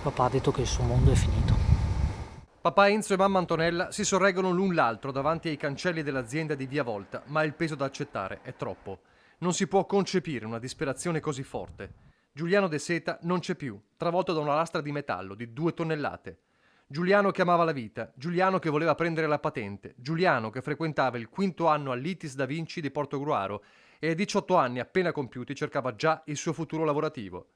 Papà ha detto che il suo mondo è finito. Papà Enzo e mamma Antonella si sorreggono l'un l'altro davanti ai cancelli dell'azienda di Via Volta, ma il peso da accettare è troppo. Non si può concepire una disperazione così forte. Giuliano De Seta non c'è più, travolto da una lastra di metallo di 2 tonnellate. Giuliano che amava la vita, Giuliano che voleva prendere la patente, Giuliano che frequentava il quinto anno all'ITIS Da Vinci di Portogruaro e ai 18 anni appena compiuti cercava già il suo futuro lavorativo.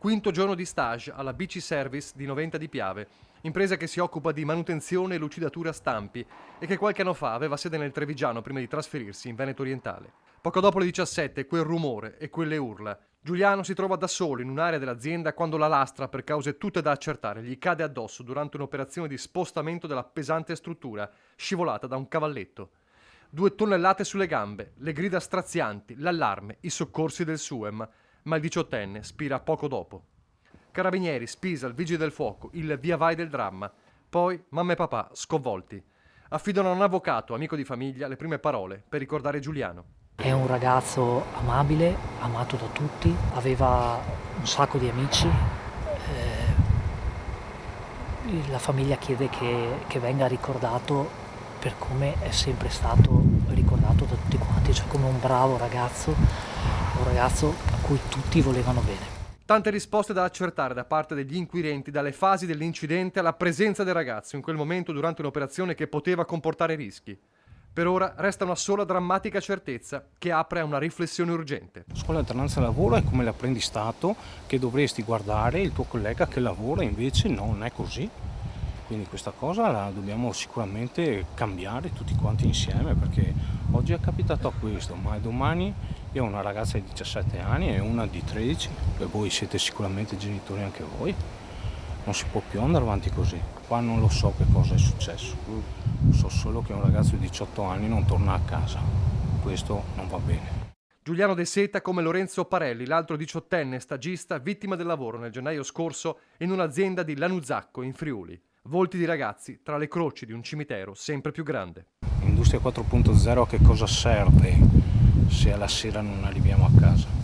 Quinto giorno di stage alla BC Service di Noventa di Piave, impresa che si occupa di manutenzione e lucidatura stampi e che qualche anno fa aveva sede nel Trevigiano prima di trasferirsi in Veneto Orientale. Poco dopo le 17, quel rumore e quelle urla. Giuliano si trova da solo in un'area dell'azienda quando la lastra, per cause tutte da accertare, gli cade addosso durante un'operazione di spostamento della pesante struttura, scivolata da un cavalletto. 2 tonnellate sulle gambe, le grida strazianti, l'allarme, i soccorsi del SUEM, ma il diciottenne spira poco dopo. Carabinieri, Spisa, Vigili del Fuoco, il via vai del dramma. Poi mamma e papà, sconvolti. Affidano a un avvocato, amico di famiglia, le prime parole per ricordare Giuliano. È un ragazzo amabile, amato da tutti, aveva un sacco di amici. La famiglia chiede che venga ricordato per come è sempre stato ricordato da tutti quanti, cioè come un bravo ragazzo, un ragazzo a cui tutti volevano bene. Tante risposte da accertare da parte degli inquirenti, dalle fasi dell'incidente alla presenza del ragazzo in quel momento durante un'operazione che poteva comportare rischi. Per ora resta una sola drammatica certezza che apre a una riflessione urgente. La scuola alternanza lavoro è come l'apprendistato che dovresti guardare il tuo collega che lavora, invece non è così. Quindi questa cosa la dobbiamo sicuramente cambiare tutti quanti insieme, perché oggi è capitato a questo, ma domani io ho una ragazza di 17 anni e una di 13, e voi siete sicuramente genitori anche voi. Non si può più andare avanti così. Qua non lo so che cosa è successo. So solo che un ragazzo di 18 anni non torna a casa. Questo non va bene. Giuliano De Seta come Lorenzo Parelli, l'altro diciottenne stagista vittima del lavoro nel gennaio scorso in un'azienda di Lanuzzacco in Friuli. Volti di ragazzi tra le croci di un cimitero sempre più grande. Industria 4.0 a che cosa serve se alla sera non arriviamo a casa?